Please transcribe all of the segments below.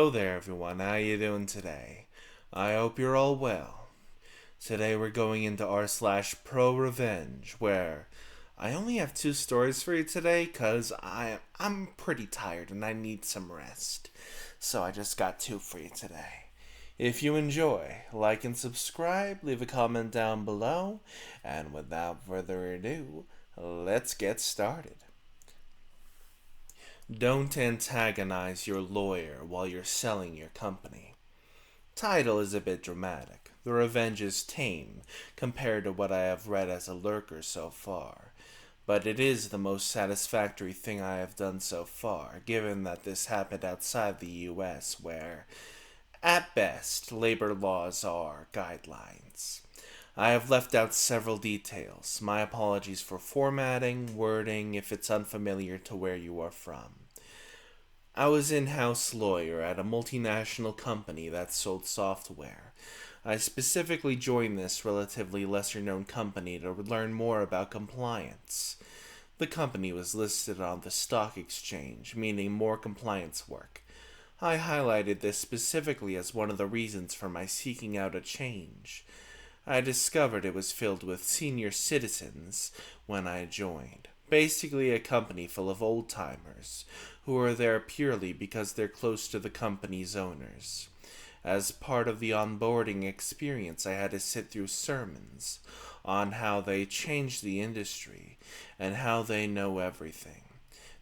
Hello there everyone, how you doing today? I hope you're all well. Today we're going into r/prorevenge, where I only have two stories for you today cuz I'm pretty tired and I need some rest. So I just got two for you today. If you enjoy, like and subscribe, leave a comment down below, and without further ado, let's get started. Don't antagonize your lawyer while you're selling your company. Title is a bit dramatic. The revenge is tame compared to what I have read as a lurker so far. But it is the most satisfactory thing I have done so far, given that this happened outside the US, where, at best, labor laws are guidelines. I have left out several details. My apologies for formatting, wording, if it's unfamiliar to where you are from. I was in-house lawyer at a multinational company that sold software. I specifically joined this relatively lesser-known company to learn more about compliance. The company was listed on the stock exchange, meaning more compliance work. I highlighted this specifically as one of the reasons for my seeking out a change. I discovered it was filled with senior citizens when I joined. Basically a company full of old-timers who are there purely because they're close to the company's owners. As part of the onboarding experience, I had to sit through sermons on how they changed the industry and how they know everything.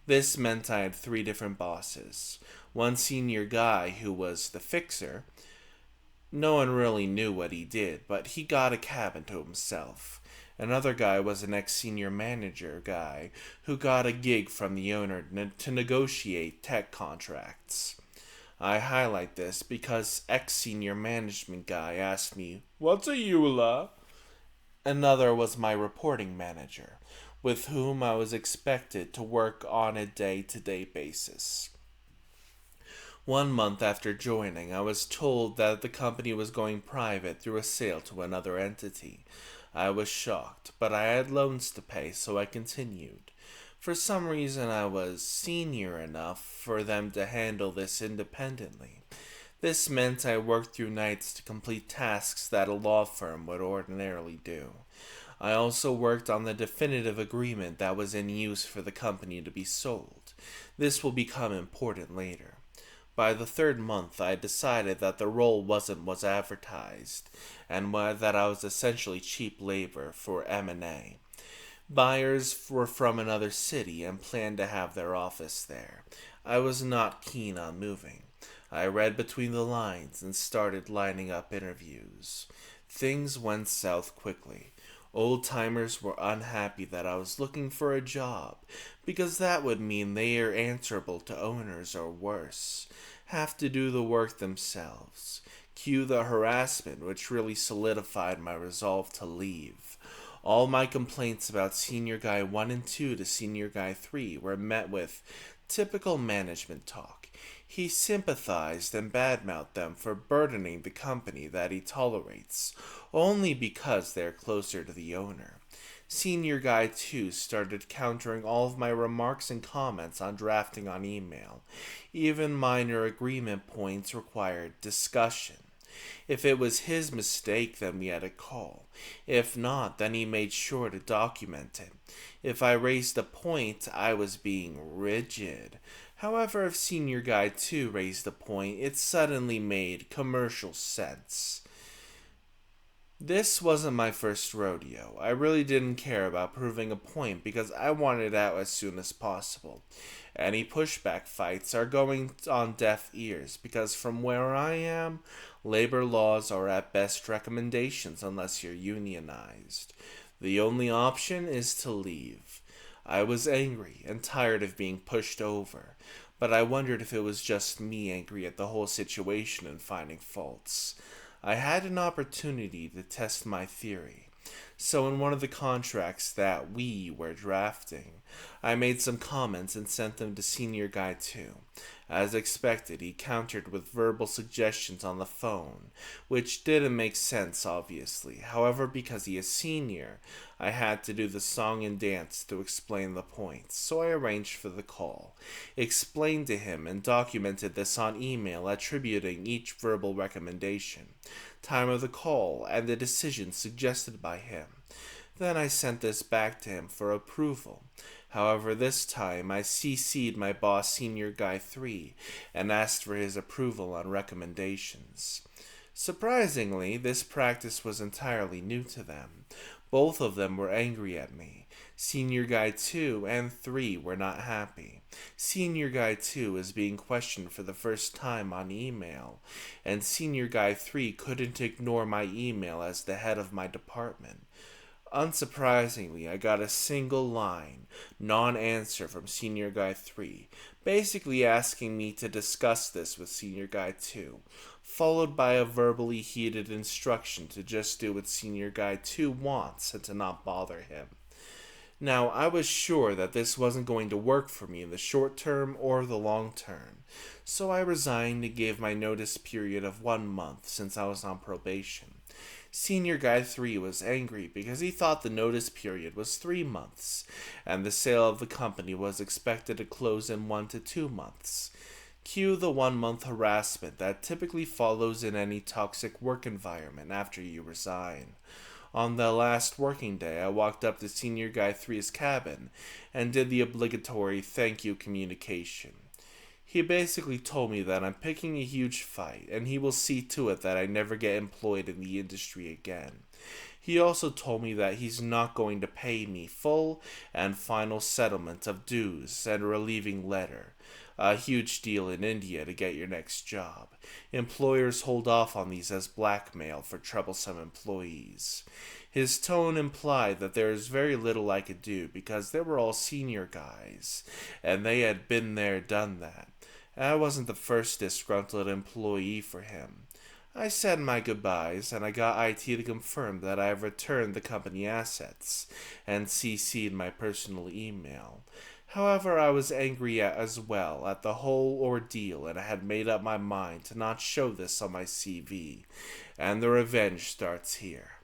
This meant I had three different bosses. One senior guy who was the fixer. No one really knew what he did, but he got a cabin to himself. Another guy was an ex-senior manager guy who got a gig from the owner to negotiate tech contracts. I highlight this because ex-senior management guy asked me, "What's a EULA?" Another was my reporting manager, with whom I was expected to work on a day-to-day basis. 1 month after joining, I was told that the company was going private through a sale to another entity. I was shocked, but I had loans to pay, so I continued. For some reason, I was senior enough for them to handle this independently. This meant I worked through nights to complete tasks that a law firm would ordinarily do. I also worked on the definitive agreement that was in use for the company to be sold. This will become important later. By the third month, I decided that the role wasn't what was advertised, and that I was essentially cheap labor for M&A. Buyers were from another city and planned to have their office there. I was not keen on moving. I read between the lines and started lining up interviews. Things went south quickly. Old-timers were unhappy that I was looking for a job, because that would mean they are answerable to owners or worse, have to do the work themselves. Cue the harassment, which really solidified my resolve to leave. All my complaints about Senior Guy 1 and 2 to Senior Guy 3 were met with typical management talk. He sympathized and badmouthed them for burdening the company that he tolerates, only because they're closer to the owner. Senior Guy 2 started countering all of my remarks and comments on drafting on email. Even minor agreement points required discussion. If it was his mistake, then we had a call. If not, then he made sure to document it. If I raised a point, I was being rigid. However, if Senior Guy 2 raised a point, it suddenly made commercial sense. This wasn't my first rodeo. I really didn't care about proving a point because I wanted out as soon as possible. Any pushback fights are going on deaf ears because from where I am, labor laws are at best recommendations unless you're unionized. The only option is to leave. I was angry and tired of being pushed over, but I wondered if it was just me angry at the whole situation and finding faults. I had an opportunity to test my theory. So in one of the contracts that we were drafting, I made some comments and sent them to Senior Guy 2. As expected, he countered with verbal suggestions on the phone, which didn't make sense, obviously. However, because he is senior, I had to do the song and dance to explain the points, so I arranged for the call, explained to him, and documented this on email, attributing each verbal recommendation, time of the call, and the decision suggested by him. Then I sent this back to him for approval. However, this time I CC'd my boss, Senior Guy 3, and asked for his approval on recommendations. Surprisingly, this practice was entirely new to them. Both of them were angry at me. Senior Guy 2 and 3 were not happy. Senior Guy 2 is being questioned for the first time on email, and Senior Guy 3 couldn't ignore my email as the head of my department. Unsurprisingly, I got a single line, non-answer from Senior Guy 3, basically asking me to discuss this with Senior Guy 2, followed by a verbally heated instruction to just do what Senior Guy 2 wants and to not bother him. Now, I was sure that this wasn't going to work for me in the short term or the long term, so I resigned and gave my notice period of 1 month since I was on probation. Senior Guy 3 was angry because he thought the notice period was 3 months, and the sale of the company was expected to close in 1 to 2 months. Cue the 1 month harassment that typically follows in any toxic work environment after you resign. On the last working day, I walked up to Senior Guy 3's cabin and did the obligatory thank you communication. He basically told me that I'm picking a huge fight, and he will see to it that I never get employed in the industry again. He also told me that he's not going to pay me full and final settlement of dues and a relieving letter. A huge deal in India to get your next job. Employers hold off on these as blackmail for troublesome employees. His tone implied that there is very little I could do because they were all senior guys, and they had been there, done that. I wasn't the first disgruntled employee for him. I said my goodbyes, and I got IT to confirm that I have returned the company assets, and CC'd my personal email. However, I was angry as well at the whole ordeal, and I had made up my mind to not show this on my CV, and the revenge starts here.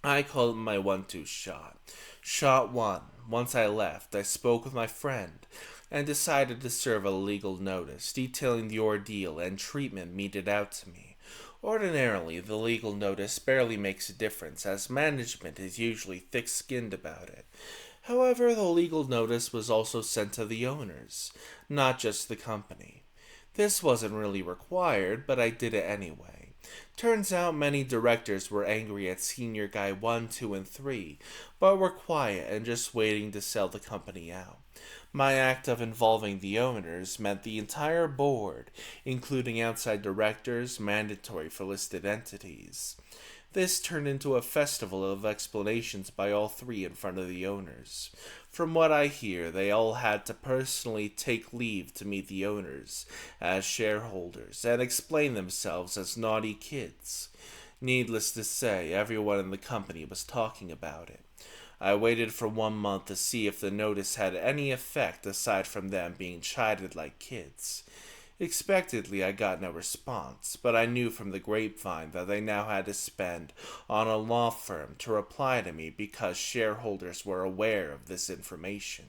I called it my 1-2 shot. Shot 1. Once I left, I spoke with my friend and decided to serve a legal notice detailing the ordeal and treatment meted out to me. Ordinarily, the legal notice barely makes a difference, as management is usually thick-skinned about it. However, the legal notice was also sent to the owners, not just the company. This wasn't really required, but I did it anyway. Turns out many directors were angry at Senior Guy 1, 2, and 3, but were quiet and just waiting to sell the company out. My act of involving the owners meant the entire board, including outside directors, mandatory for listed entities. This turned into a festival of explanations by all three in front of the owners. From what I hear, they all had to personally take leave to meet the owners as shareholders and explain themselves as naughty kids. Needless to say, everyone in the company was talking about it. I waited for 1 month to see if the notice had any effect aside from them being chided like kids. Expectedly, I got no response, but I knew from the grapevine that they now had to spend on a law firm to reply to me because shareholders were aware of this information.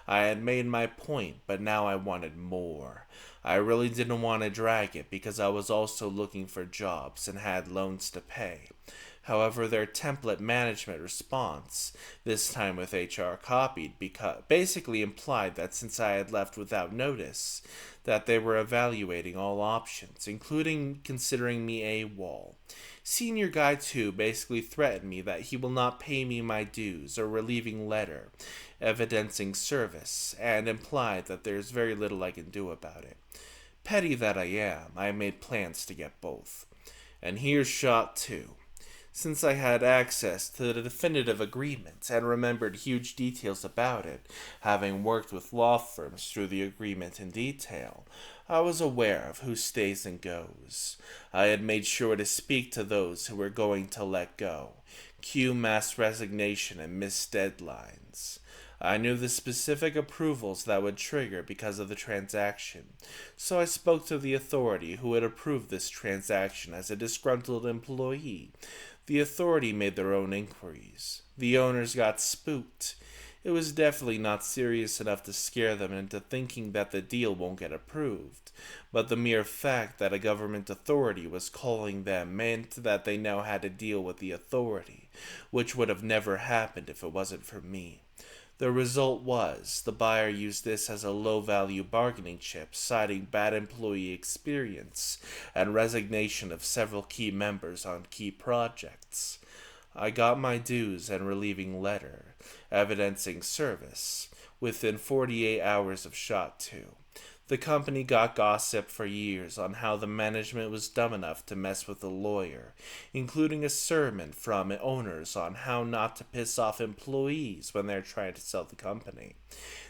I had made my point, but now I wanted more. I really didn't want to drag it because I was also looking for jobs and had loans to pay. However, their template management response, this time with HR copied, basically implied that since I had left without notice, that they were evaluating all options, including considering me AWOL. Senior Guy 2 basically threatened me that he will not pay me my dues or relieving letter, evidencing service, and implied that there is very little I can do about it. Petty that I am, I made plans to get both. And here's shot 2. Since I had access to the definitive agreement and remembered huge details about it, having worked with law firms through the agreement in detail, I was aware of who stays and goes. I had made sure to speak to those who were going to let go, Cue mass resignation and missed deadlines. I knew the specific approvals that would trigger because of the transaction, so I spoke to the authority who had approved this transaction as a disgruntled employee. The authority made their own inquiries. The owners got spooked. It was definitely not serious enough to scare them into thinking that the deal won't get approved, but the mere fact that a government authority was calling them meant that they now had to deal with the authority, which would have never happened if it wasn't for me. The result was, the buyer used this as a low-value bargaining chip, citing bad employee experience and resignation of several key members on key projects. I got my dues and relieving letter, evidencing service, within 48 hours of shot 2. The company got gossip for years on how the management was dumb enough to mess with a lawyer, including a sermon from owners on how not to piss off employees when they're trying to sell the company.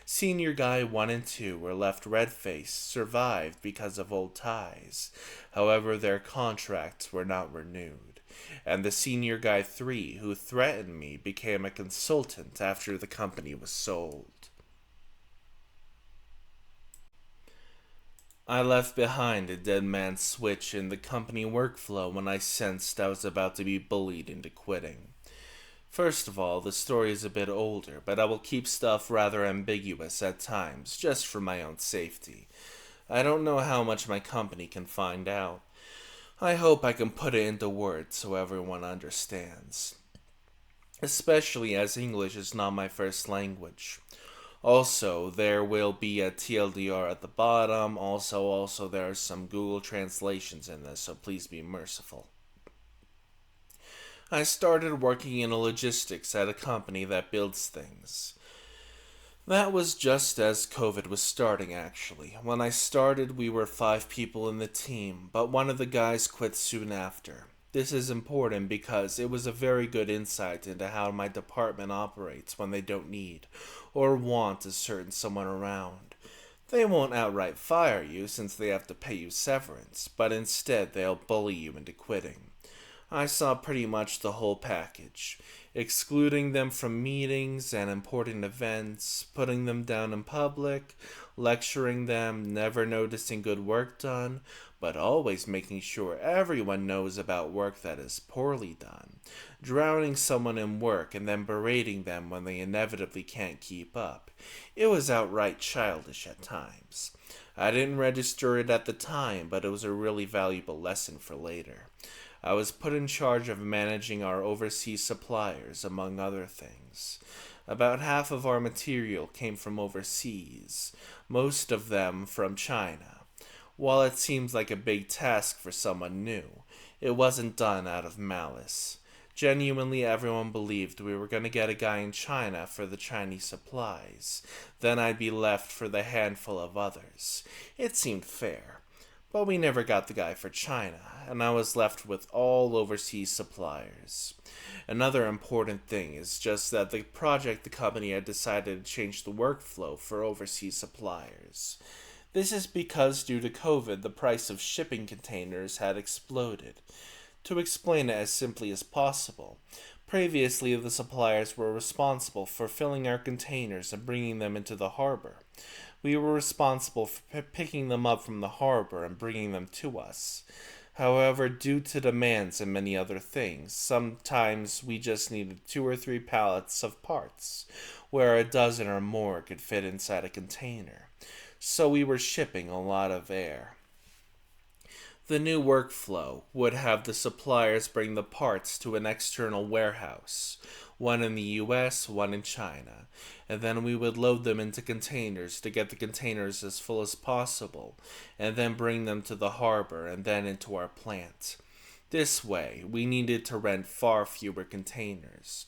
Senior guy 1 and 2 were left red-faced, survived because of old ties. However, their contracts were not renewed. And the senior guy 3, who threatened me, became a consultant after the company was sold. I left behind a dead man's switch in the company workflow when I sensed I was about to be bullied into quitting. First of all, the story is a bit older, but I will keep stuff rather ambiguous at times, just for my own safety. I don't know how much my company can find out. I hope I can put it into words so everyone understands. Especially as English is not my first language. Also, there will be a TLDR at the bottom. Also, there are some Google translations in this, so please be merciful. I started working in logistics at a company that builds things. That was just as COVID was starting, actually. When I started, we were 5 people in the team, but one of the guys quit soon after. This is important because it was a very good insight into how my department operates when they don't need or want a certain someone around. They won't outright fire you since they have to pay you severance, but instead they'll bully you into quitting. I saw pretty much the whole package, excluding them from meetings and important events, putting them down in public, lecturing them, never noticing good work done, but always making sure everyone knows about work that is poorly done, drowning someone in work and then berating them when they inevitably can't keep up. It was outright childish at times. I didn't register it at the time, but it was a really valuable lesson for later. I was put in charge of managing our overseas suppliers, among other things. About half of our material came from overseas, most of them from China. While it seems like a big task for someone new, it wasn't done out of malice. Genuinely, everyone believed we were going to get a guy in China for the Chinese supplies. Then I'd be left for the handful of others. It seemed fair. But we never got the guy for China, and I was left with all overseas suppliers. Another important thing is just that the company had decided to change the workflow for overseas suppliers. This is because due to COVID, the price of shipping containers had exploded. To explain it as simply as possible, previously the suppliers were responsible for filling our containers and bringing them into the harbor. We were responsible for picking them up from the harbor and bringing them to us. However, due to demands and many other things, sometimes we just needed 2 or 3 pallets of parts, where a dozen or more could fit inside a container. So we were shipping a lot of air. The new workflow would have the suppliers bring the parts to an external warehouse, one in the US, one in China, and then we would load them into containers to get the containers as full as possible, and then bring them to the harbor and then into our plant. This way, we needed to rent far fewer containers.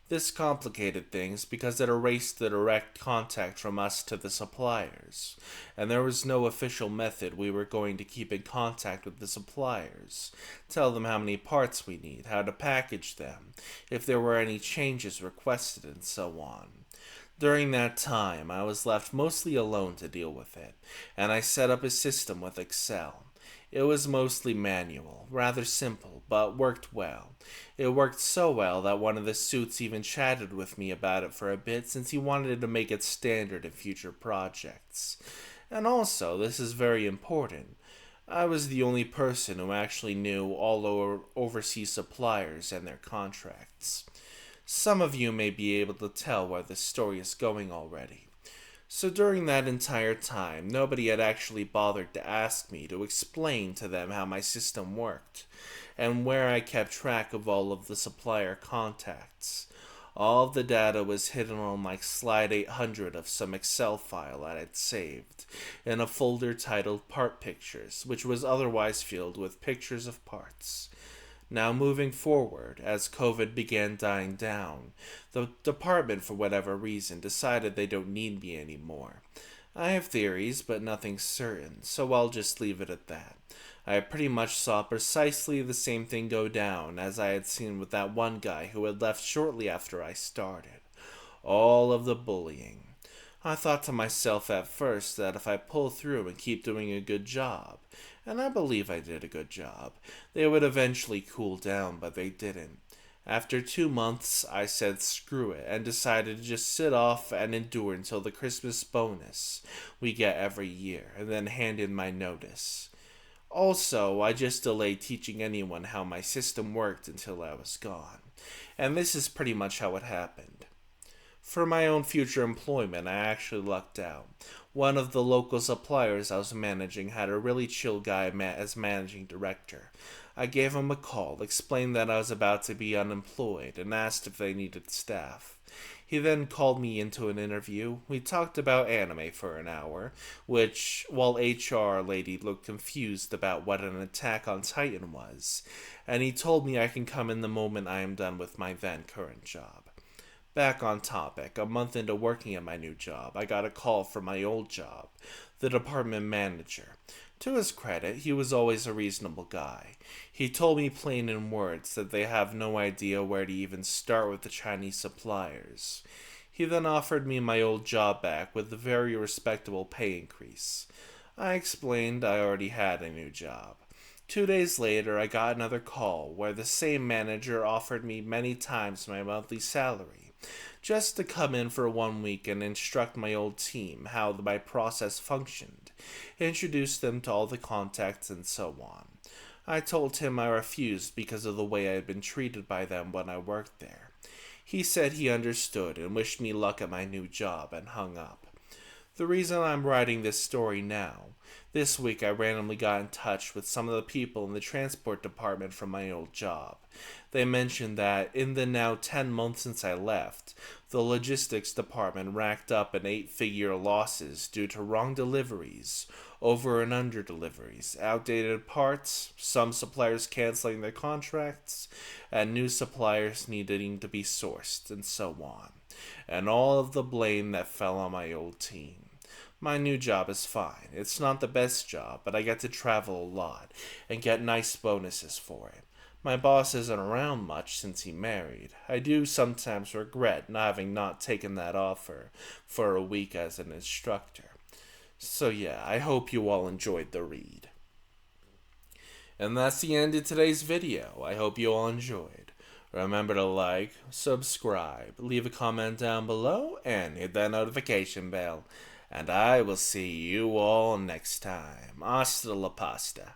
This complicated things because it erased the direct contact from us to the suppliers, and there was no official method we were going to keep in contact with the suppliers, tell them how many parts we need, how to package them, if there were any changes requested, and so on. During that time, I was left mostly alone to deal with it, and I set up a system with Excel. It was mostly manual, rather simple, but worked well. It worked so well that one of the suits even chatted with me about it for a bit since he wanted to make it standard in future projects. And also, this is very important, I was the only person who actually knew all overseas suppliers and their contracts. Some of you may be able to tell where this story is going already. So during that entire time, nobody had actually bothered to ask me to explain to them how my system worked, and where I kept track of all of the supplier contacts. All of the data was hidden on like slide 800 of some Excel file I had saved, in a folder titled Part Pictures, which was otherwise filled with pictures of parts. Now, moving forward, as COVID began dying down, the department, for whatever reason, decided they don't need me anymore. I have theories, but nothing's certain, so I'll just leave it at that. I pretty much saw precisely the same thing go down as I had seen with that one guy who had left shortly after I started. All of the bullying. I thought to myself at first that if I pull through and keep doing a good job, and I believe I did a good job, they would eventually cool down, but they didn't. After 2 months, I said screw it and decided to just sit off and endure until the Christmas bonus we get every year, and then hand in my notice. Also, I just delayed teaching anyone how my system worked until I was gone. And this is pretty much how it happened. For my own future employment, I actually lucked out. One of the local suppliers I was managing had a really chill guy as managing director. I gave him a call, explained that I was about to be unemployed, and asked if they needed staff. He then called me into an interview. We talked about anime for an hour, which, while HR lady looked confused about what an Attack on Titan was, and he told me I can come in the moment I am done with my then current job. Back on topic, a month into working at my new job, I got a call from my old job, the department manager. To his credit, he was always a reasonable guy. He told me plain in words that they have no idea where to even start with the Chinese suppliers. He then offered me my old job back with a very respectable pay increase. I explained I already had a new job. 2 days later, I got another call where the same manager offered me many times my monthly salary, just to come in for 1 week and instruct my old team how my process functioned, introduce them to all the contacts, and so on. I told him I refused because of the way I had been treated by them when I worked there. He said he understood and wished me luck at my new job and hung up. The reason I'm writing this story now, this week I randomly got in touch with some of the people in the transport department from my old job. They mentioned that in the now 10 months since I left, the logistics department racked up an 8-figure losses due to wrong deliveries, over and under deliveries, outdated parts, some suppliers canceling their contracts, and new suppliers needing to be sourced, and so on. And all of the blame that fell on my old team. My new job is fine. It's not the best job, but I get to travel a lot and get nice bonuses for it. My boss isn't around much since he married. I do sometimes regret having not taken that offer for a week as an instructor. So yeah, I hope you all enjoyed the read. And that's the end of today's video. I hope you all enjoyed. Remember to like, subscribe, leave a comment down below, and hit that notification bell. And I will see you all next time. Hasta la pasta.